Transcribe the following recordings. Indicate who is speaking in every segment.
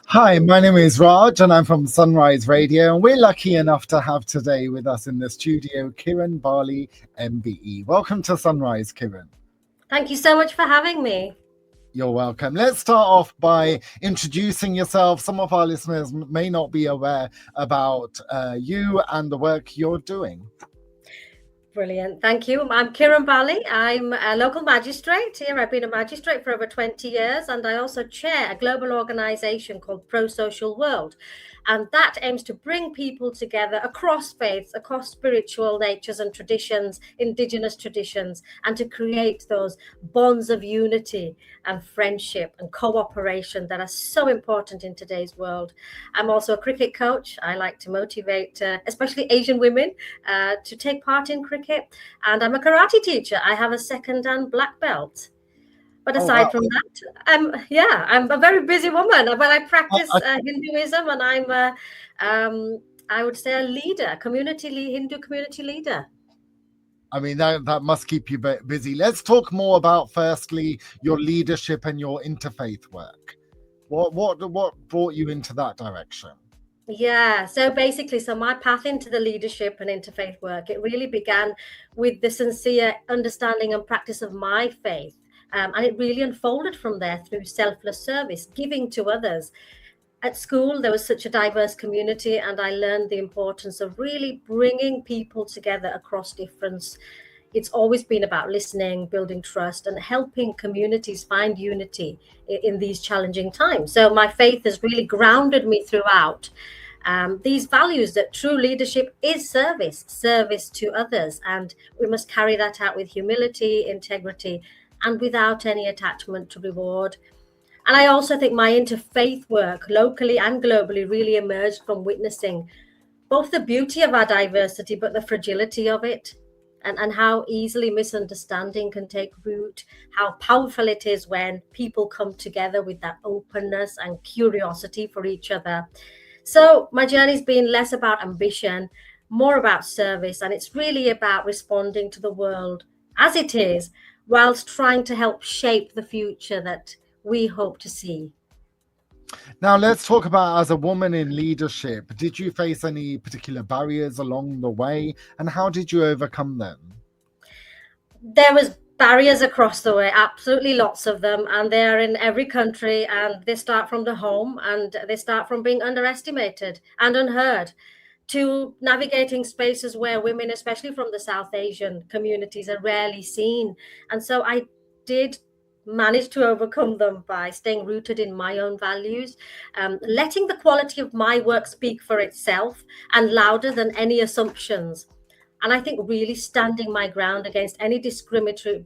Speaker 1: Hi, my name is Raj and I'm from Sunrise Radio, and we're lucky enough to have today with us in the studio Kiran Bali MBE. Welcome to Sunrise, Kiran.
Speaker 2: Thank you so much for having me.
Speaker 1: You're welcome. Let's start off by introducing yourself. Some of our listeners may not be aware about you and the work you're doing.
Speaker 2: Brilliant. Thank you. I'm Kiran Bali. I'm a local magistrate here. I've been a magistrate for over 20 years, and I also chair a global organization called Pro Social World. And that aims to bring people together across faiths, across spiritual natures and traditions, indigenous traditions, and to create those bonds of unity and friendship and cooperation that are so important in today's world. I'm also a cricket coach. I like to motivate, especially Asian women, to take part in cricket. And I'm a karate teacher. I have a second dan black belt. But aside from that, I'm a very busy woman. But I practice Hinduism, and I would say a leader, Hindu community leader.
Speaker 1: I mean, that must keep you busy. Let's talk more about, firstly, your leadership and your interfaith work. What brought you into that direction?
Speaker 2: Yeah, so basically, my path into the leadership and interfaith work, it really began with the sincere understanding and practice of my faith. And it really unfolded from there through selfless service, giving to others. At school, there was such a diverse community, and I learned the importance of really bringing people together across difference. It's always been about listening, building trust, and helping communities find unity in these challenging times. So my faith has really grounded me throughout. These values that true leadership is service to others, and we must carry that out with humility, integrity, and without any attachment to reward. And I also think my interfaith work, locally and globally, really emerged from witnessing both the beauty of our diversity, but the fragility of it, and how easily misunderstanding can take root, how powerful it is when people come together with that openness and curiosity for each other. So my journey's been less about ambition, more about service, and it's really about responding to the world as it is, whilst trying to help shape the future that we hope to see.
Speaker 1: Now, let's talk about, as a woman in leadership, did you face any particular barriers along the way, and how did you overcome them?
Speaker 2: There was barriers across the way, absolutely lots of them, and they are in every country, and they start from the home, and they start from being underestimated and unheard, to navigating spaces where women, especially from the South Asian communities, are rarely seen. And so I did manage to overcome them by staying rooted in my own values, letting the quality of my work speak for itself and louder than any assumptions. And I think really standing my ground against any discriminatory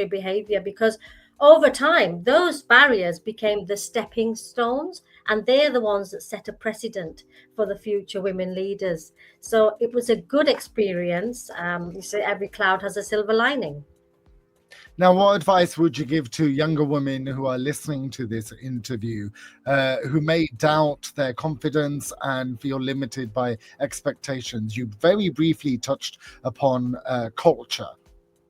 Speaker 2: behavior, because over time, those barriers became the stepping stones, and they're the ones that set a precedent for the future women leaders. So it was a good experience. You say every cloud has a silver lining.
Speaker 1: Now, what advice would you give to younger women who are listening to this interview, who may doubt their confidence and feel limited by expectations? You very briefly touched upon culture.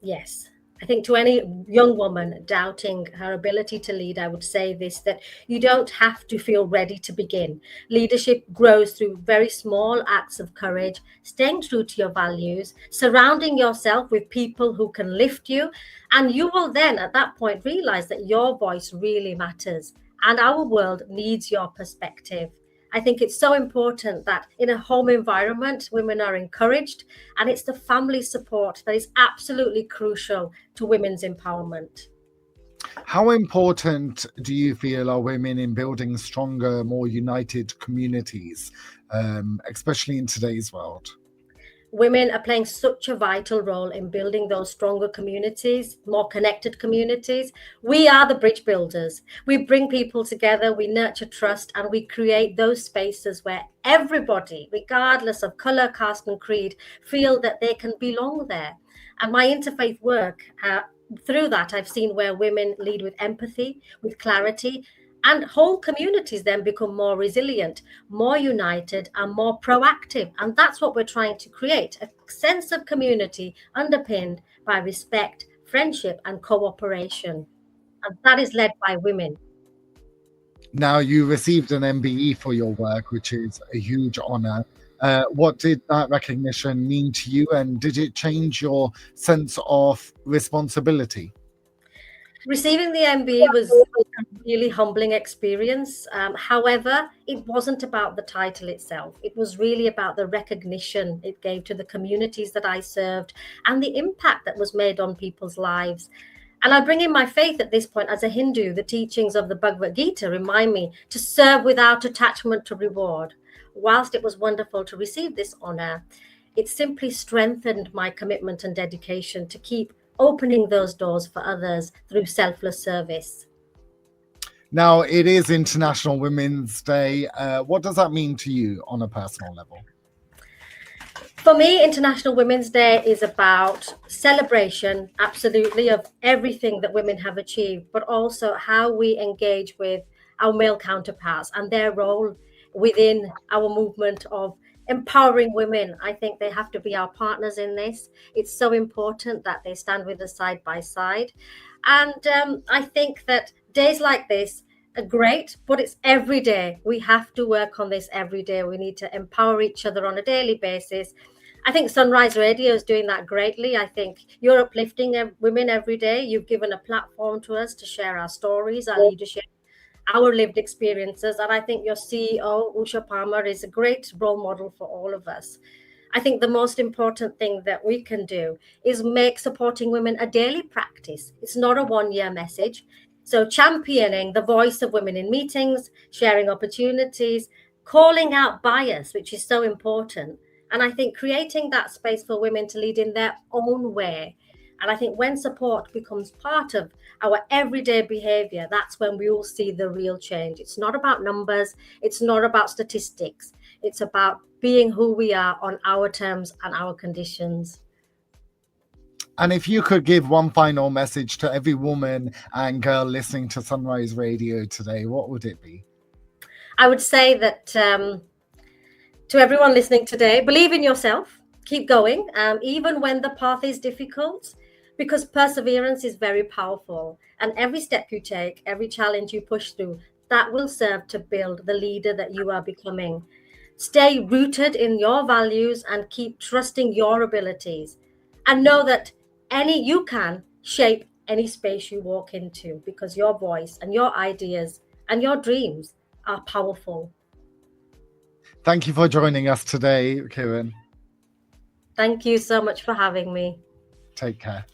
Speaker 2: Yes. I think to any young woman doubting her ability to lead, I would say this, that you don't have to feel ready to begin. Leadership grows through very small acts of courage, staying true to your values, surrounding yourself with people who can lift you. And you will then, at that point, realize that your voice really matters. And our world needs your perspective. I think it's so important that in a home environment, women are encouraged, and it's the family support that is absolutely crucial to women's empowerment.
Speaker 1: How important do you feel are women in building stronger, more united communities, especially in today's world?
Speaker 2: Women are playing such a vital role in building those stronger communities, more connected communities. We are the bridge builders. We bring people together, we nurture trust, and we create those spaces where everybody, regardless of color, caste, and creed, feel that they can belong there. And my interfaith work, through that, I've seen where women lead with empathy, with clarity, and whole communities then become more resilient, more united, and more proactive. And that's what we're trying to create, a sense of community underpinned by respect, friendship, and cooperation. And that is led by women.
Speaker 1: Now, you received an MBE for your work, which is a huge honor. What did that recognition mean to you, and did it change your sense of responsibility?
Speaker 2: Receiving the MBE was a really humbling experience. However, it wasn't about the title itself. It was really about the recognition it gave to the communities that I served and the impact that was made on people's lives. And I bring in my faith at this point. As a Hindu, the teachings of the Bhagavad Gita remind me to serve without attachment to reward. Whilst it was wonderful to receive this honor, it simply strengthened my commitment and dedication to keep opening those doors for others through selfless service.
Speaker 1: Now, it is International Women's Day. What does that mean to you on a personal level?
Speaker 2: For me, International Women's Day is about celebration, absolutely, of everything that women have achieved, but also how we engage with our male counterparts and their role within our movement of empowering women. I think they have to be our partners in this. It's so important that they stand with us side by side. And I think that days like this are great, but it's every day. We have to work on this every day. We need to empower each other on a daily basis. I think Sunrise Radio is doing that greatly. I think you're uplifting women every day. You've given a platform to us to share our stories, our leadership, our lived experiences. And I think your CEO, Usha Palmer, is a great role model for all of us. I think the most important thing that we can do is make supporting women a daily practice. It's not a one-year message. So championing the voice of women in meetings, sharing opportunities, calling out bias, which is so important. And I think creating that space for women to lead in their own way. And I think when support becomes part of our everyday behavior, that's when we will see the real change. It's not about numbers. It's not about statistics. It's about being who we are on our terms and our conditions.
Speaker 1: And if you could give one final message to every woman and girl listening to Sunrise Radio today, what would it be?
Speaker 2: I would say that to everyone listening today, believe in yourself, keep going, even when the path is difficult, because perseverance is very powerful. And every step you take, every challenge you push through, that will serve to build the leader that you are becoming. Stay rooted in your values and keep trusting your abilities. And know that you can shape any space you walk into, because your voice and your ideas and your dreams are powerful.
Speaker 1: Thank you for joining us today, Kiran.
Speaker 2: Thank you so much for having me.
Speaker 1: Take care.